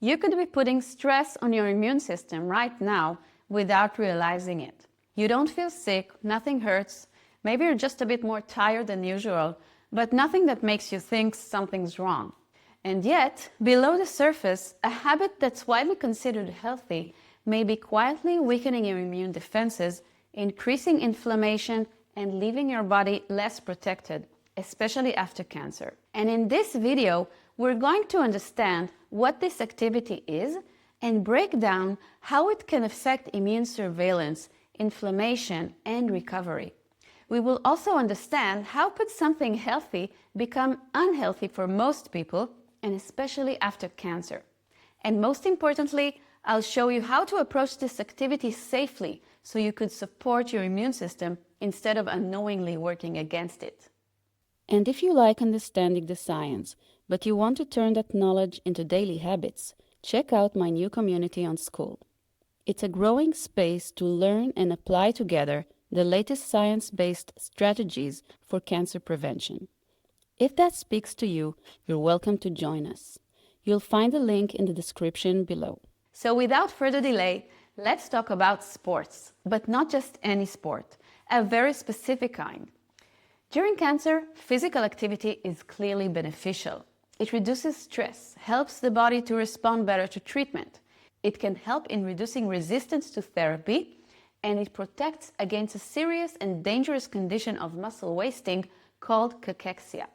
You could be putting stress on your immune system right now without realizing it. You don't feel sick, nothing hurts, maybe you're just a bit more tired than usual, but nothing that makes you think something's wrong. And yet, below the surface, a habit that's widely considered healthy may be quietly weakening your immune defenses, increasing inflammation, and leaving your body less protected, especially after cancer. And in this video, we're going to understand what this activity is and break down how it can affect immune surveillance, inflammation, and recovery. We will also understand how could something healthy become unhealthy for most people, and especially after cancer. And most importantly, I'll show you how to approach this activity safely so you could support your immune system instead of unknowingly working against it. And if you like understanding the science, but you want to turn that knowledge into daily habits, check out my new community on School. It's a growing space to learn and apply together the latest science-based strategies for cancer prevention. If that speaks to you, you're welcome to join us. You'll find the link in the description below. So without further delay, let's talk about sports, but not just any sport, a very specific kind. During cancer, physical activity is clearly beneficial. It reduces stress, helps the body to respond better to treatment. It can help in reducing resistance to therapy, and it protects against a serious and dangerous condition of muscle wasting called cachexia.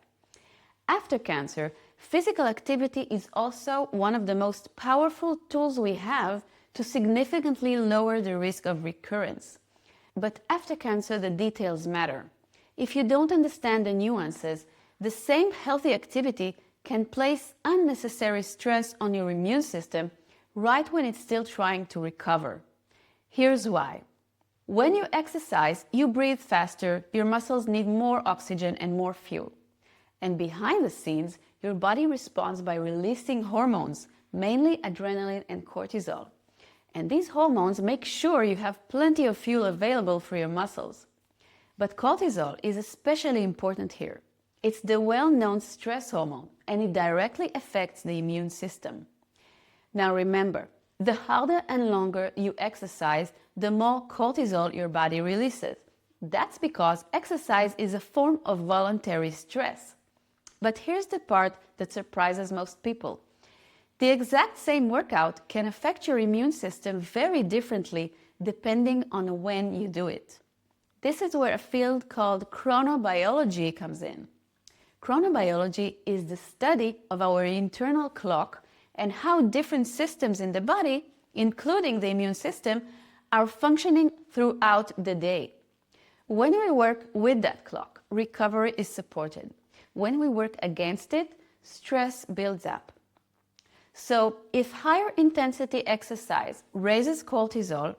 After cancer, physical activity is also one of the most powerful tools we have to significantly lower the risk of recurrence. But after cancer, the details matter. If you don't understand the nuances, the same healthy activity can place unnecessary stress on your immune system right when it's still trying to recover. Here's why. When you exercise, you breathe faster, your muscles need more oxygen and more fuel. And behind the scenes, your body responds by releasing hormones, mainly adrenaline and cortisol. And these hormones make sure you have plenty of fuel available for your muscles. But cortisol is especially important here. It's the well-known stress hormone, and it directly affects the immune system. Now remember, the harder and longer you exercise, the more cortisol your body releases. That's because exercise is a form of voluntary stress. But here's the part that surprises most people. The exact same workout can affect your immune system very differently depending on when you do it. This is where a field called chronobiology comes in. Chronobiology is the study of our internal clock and how different systems in the body, including the immune system, are functioning throughout the day. When we work with that clock, recovery is supported. When we work against it, stress builds up. So, if higher intensity exercise raises cortisol,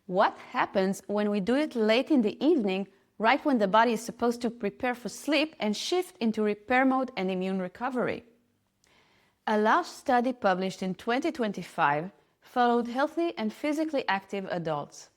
what happens when we do it late in the evening, right when the body is supposed to prepare for sleep and shift into repair mode and immune recovery? A large study published in 2025 followed healthy and physically active adults.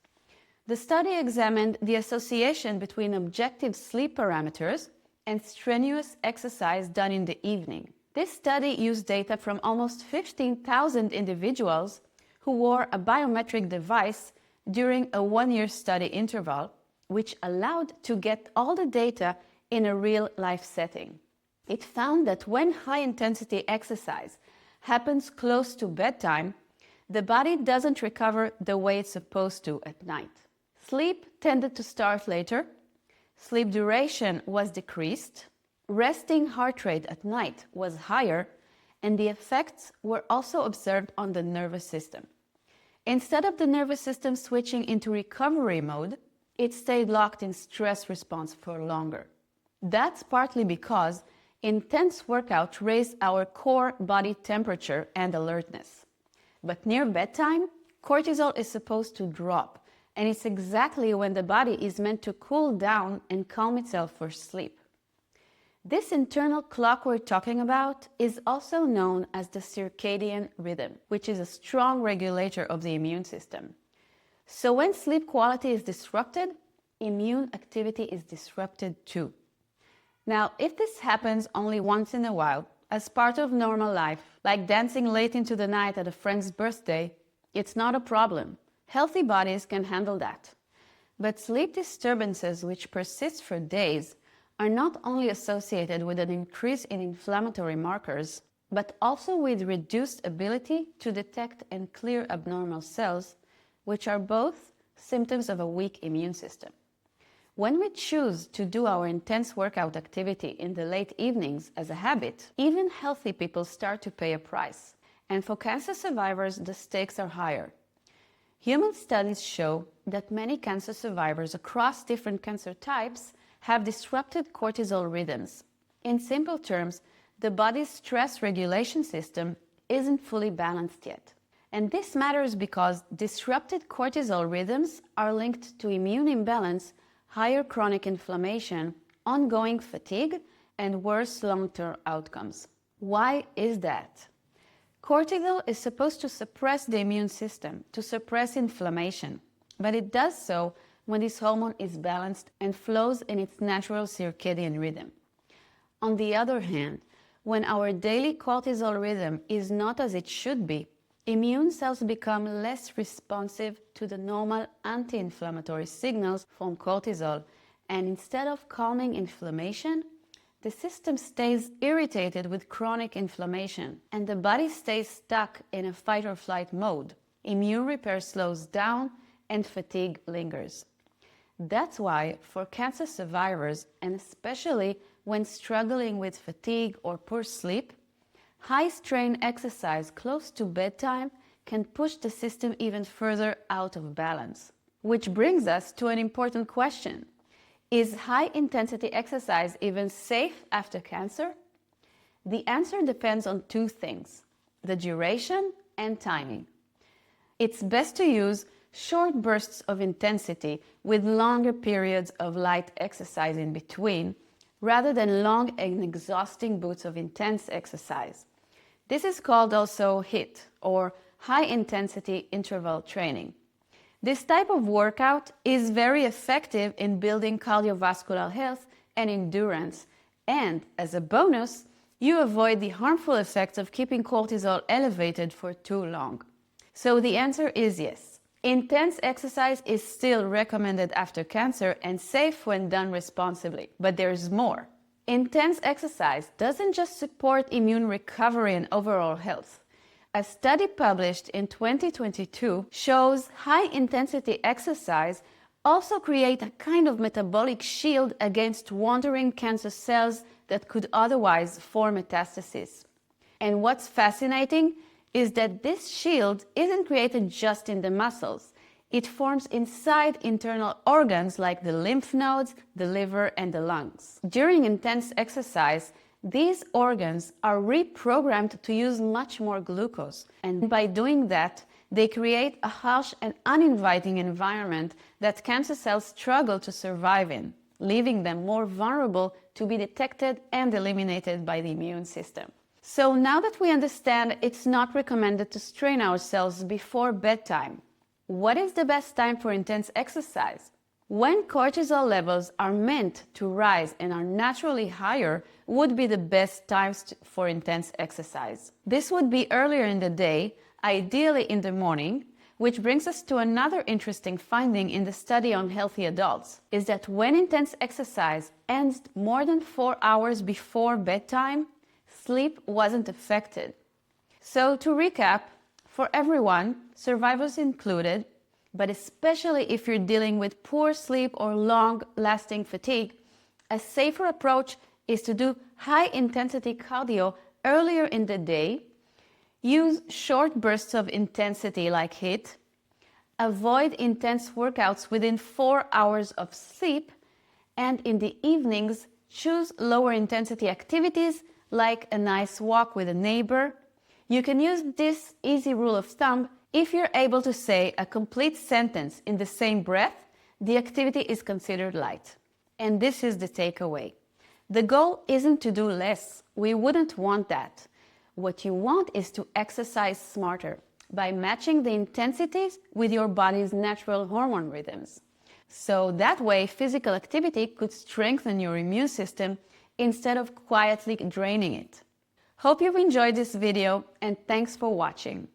The study examined the association between objective sleep parameters and strenuous exercise done in the evening. This study used data from almost 15,000 individuals who wore a biometric device during a one-year study interval, which allowed to get all the data in a real-life setting. It found that when high-intensity exercise happens close to bedtime, the body doesn't recover the way it's supposed to at night. Sleep tended to start later, sleep duration was decreased, resting heart rate at night was higher, and the effects were also observed on the nervous system. Instead of the nervous system switching into recovery mode, it stayed locked in stress response for longer. That's partly because intense workout raised our core body temperature and alertness. But near bedtime, cortisol is supposed to drop, and it's exactly when the body is meant to cool down and calm itself for sleep. This internal clock we're talking about is also known as the circadian rhythm, which is a strong regulator of the immune system. So when sleep quality is disrupted, immune activity is disrupted too. Now, if this happens only once in a while, as part of normal life, like dancing late into the night at a friend's birthday, it's not a problem. Healthy bodies can handle that. But sleep disturbances which persist for days are not only associated with an increase in inflammatory markers, but also with reduced ability to detect and clear abnormal cells, which are both symptoms of a weak immune system. When we choose to do our intense workout activity in the late evenings as a habit, even healthy people start to pay a price. And for cancer survivors, the stakes are higher. Human studies show that many cancer survivors across different cancer types have disrupted cortisol rhythms. In simple terms, the body's stress regulation system isn't fully balanced yet. And this matters because disrupted cortisol rhythms are linked to immune imbalance, higher chronic inflammation, ongoing fatigue, and worse long-term outcomes. Why is that? Cortisol is supposed to suppress the immune system, to suppress inflammation, but it does so when this hormone is balanced and flows in its natural circadian rhythm. On the other hand, when our daily cortisol rhythm is not as it should be, immune cells become less responsive to the normal anti-inflammatory signals from cortisol, and instead of calming inflammation, the system stays irritated with chronic inflammation, and the body stays stuck in a fight-or-flight mode. Immune repair slows down, and fatigue lingers. That's why, for cancer survivors, and especially when struggling with fatigue or poor sleep, high-strain exercise close to bedtime can push the system even further out of balance. Which brings us to an important question. Is high-intensity exercise even safe after cancer? The answer depends on two things: the duration and timing. It's best to use short bursts of intensity with longer periods of light exercise in between, rather than long and exhausting bouts of intense exercise. This is called also HIIT, or high-intensity interval training. This type of workout is very effective in building cardiovascular health and endurance, and as a bonus, you avoid the harmful effects of keeping cortisol elevated for too long. So the answer is yes. Intense exercise is still recommended after cancer and safe when done responsibly, but there's more. Intense exercise doesn't just support immune recovery and overall health. A study published in 2022 shows high-intensity exercise also create a kind of metabolic shield against wandering cancer cells that could otherwise form metastases. And what's fascinating is that this shield isn't created just in the muscles. It forms inside internal organs like the lymph nodes, the liver, and the lungs. During intense exercise, these organs are reprogrammed to use much more glucose, and by doing that, they create a harsh and uninviting environment that cancer cells struggle to survive in, leaving them more vulnerable to be detected and eliminated by the immune system. So now that we understand it's not recommended to strain ourselves before bedtime, what is the best time for intense exercise? When cortisol levels are meant to rise and are naturally higher, would be the best times for intense exercise. This would be earlier in the day, ideally in the morning, which brings us to another interesting finding in the study on healthy adults, is that when intense exercise ends more than 4 hours before bedtime, sleep wasn't affected. So to recap, for everyone, survivors included, but especially if you're dealing with poor sleep or long-lasting fatigue, a safer approach is to do high-intensity cardio earlier in the day, use short bursts of intensity like HIIT, avoid intense workouts within 4 hours of sleep, and in the evenings, choose lower-intensity activities like a nice walk with a neighbor. You can use this easy rule of thumb. If you're able to say a complete sentence in the same breath, the activity is considered light. And this is the takeaway. The goal isn't to do less. We wouldn't want that. What you want is to exercise smarter by matching the intensities with your body's natural hormone rhythms. So that way, physical activity could strengthen your immune system instead of quietly draining it. Hope you've enjoyed this video and thanks for watching.